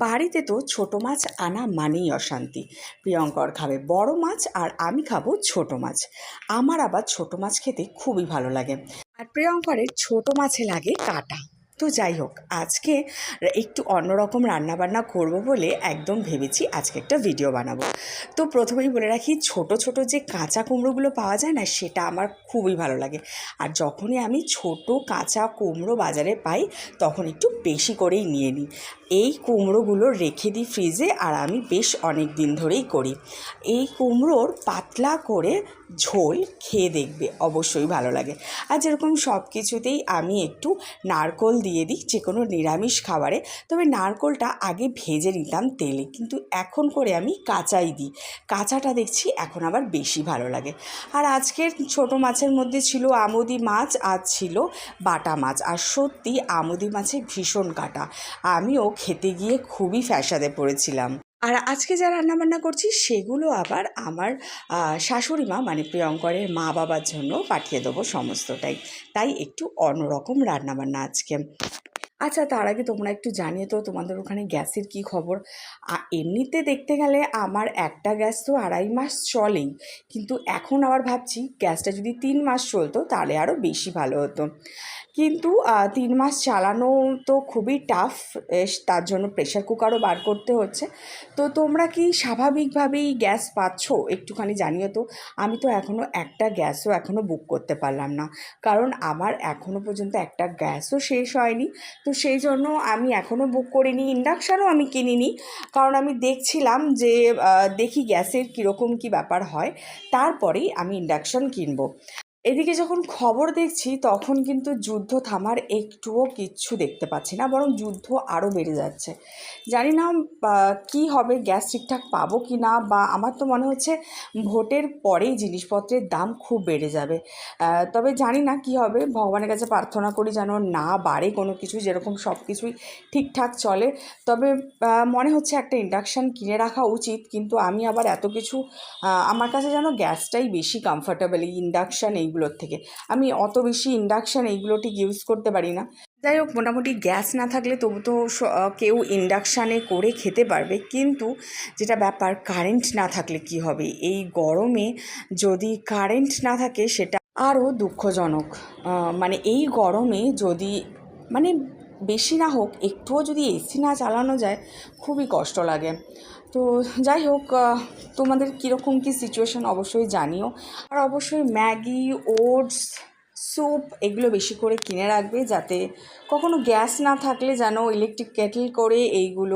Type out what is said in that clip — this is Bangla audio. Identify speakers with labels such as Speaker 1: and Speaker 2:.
Speaker 1: বাড়িতে তো ছোট মাছ আনা মানেই অশান্তি। প্রিয়ঙ্কর খাবে বড় মাছ আর আমি খাবো ছোট মাছ। আমার আবার ছোট মাছ খেতে খুবই ভালো লাগে, আর প্রিয়ঙ্করের ছোট মাছে লাগে কাঁটা। তো যাই হোক, আজকে একটু অন্যরকম রান্নাবান্না করব বলে একদম ভেবেছি আজকে একটা ভিডিও বানাবো। তো প্রথমেই বলে রাখি, ছোট ছোট যে কাঁচা কুমড়োগুলো পাওয়া যায় না, সেটা আমার খুবই ভালো লাগে। আর যখনই আমি ছোট কাঁচা কুমড়ো বাজারে পাই, তখন একটু বেশি করেই নিয়ে নিই। এই কুমড়োগুলো রেখে দিই ফ্রিজে, আর আমি বেশ অনেক দিন ধরেই করি। এই কুমড়োর পাতলা করে ঝোল খেয়ে দেখবে, অবশ্যই ভালো লাগে। আর যেরকম সব কিছুতেই আমি একটু নারকোল দিয়ে দিই, যে কোনো নিরামিষ খাবারে। তবে নারকোলটা আগে ভেজে নিতাম তেলে, কিন্তু এখন করে আমি কাঁচাই দিই। কাঁচাটা দেখছি এখন আবার বেশি ভালো লাগে। আর আজকের ছোট মাছের মধ্যে ছিল আমুদি মাছ, আর ছিল বাটা মাছ। আর সত্যি আমুদি মাছে ভীষণ কাঁটা, আমিও খেতে গিয়ে খুবই ফ্যাসাদে পড়েছিলাম। আর আজকে যা রান্নাবান্না করছি সেগুলো আবার আমার শাশুড়ি মা মানে প্রিয়ঙ্করের মা বাবার জন্য পাঠিয়ে দেবো সমস্তটাই। তাই একটু অন্যরকম রান্নাবান্না আজকে। আচ্ছা, তার আগে তোমরা একটু জানিয়ে তো তোমাদের ওখানে গ্যাসের কী খবর। এমনিতে দেখতে গেলে আমার একটা গ্যাস তো 2.5 মাস চলেই, কিন্তু এখন আবার ভাবছি গ্যাসটা যদি 3 মাস চলতো তাহলে আরও বেশি ভালো হতো। কিন্তু 3 মাস চালানো তো খুবই টাফ, তার জন্য প্রেশার কুকারও বার করতে হচ্ছে। তো তোমরা কি স্বাভাবিকভাবেই গ্যাস পাচ্ছ? একটুখানি জানিও তো। আমি তো এখনও একটা গ্যাসও এখনও বুক করতে পারলাম না, কারণ আমার এখনও পর্যন্ত একটা গ্যাসও শেষ হয়নি। তো সেই জন্য আমি এখনও বুক করিনি। ইন্ডাকশানও আমি কিনিনি, কারণ আমি দেখছিলাম যে দেখি গ্যাসের কীরকম কী ব্যাপার হয়, তারপরেই আমি ইন্ডাকশান কিনবো। এদিকে যখন খবর দেখছি, তখন কিন্তু যুদ্ধ থামার একটুও কিচ্ছু দেখতে পাচ্ছি না, বরং যুদ্ধ আরও বেড়ে যাচ্ছে। জানি না কী হবে, গ্যাস ঠিকঠাক পাবো কি না, বা আমার তো মনে হচ্ছে ভোটের পরেই জিনিসপত্রের দাম খুব বেড়ে যাবে। তবে জানি না কি হবে, ভগবানের কাছে প্রার্থনা করি যেন না বাড়ে কোনো কিছু, যেরকম সব কিছুই ঠিকঠাক চলে। তবে মনে হচ্ছে একটা ইন্ডাকশান কিনে রাখা উচিত, কিন্তু আমি আবার এত কিছু আমার কাছে যেন গ্যাসটাই বেশি কমফর্টেবল এই ইন্ডাকশান এইগুলোর থেকে। আমি অত বেশি ইন্ডাকশান এইগুলো ঠিক ইউজ করতে পারি না। যাই হোক, মোটামুটি গ্যাস না থাকলে তবু তো কেউ ইন্ডাকশানে করে খেতে পারবে, কিন্তু যেটা ব্যাপার, কারেন্ট না থাকলে কি হবে? এই গরমে যদি কারেন্ট না থাকে সেটা আরও দুঃখজনক। মানে এই গরমে যদি মানে বেশি না হোক, একটুও যদি এসি না চালানো যায়, খুবই কষ্ট লাগে। তো যাই হোক, তোমাদের কীরকম কী সিচুয়েশান অবশ্যই জানিও। আর অবশ্যই ম্যাগি, ওটস, স্যুপ এগুলো বেশি করে কিনে রাখবে, যাতে কখনো গ্যাস না থাকলে যেন ইলেকট্রিক কেটল করে এইগুলো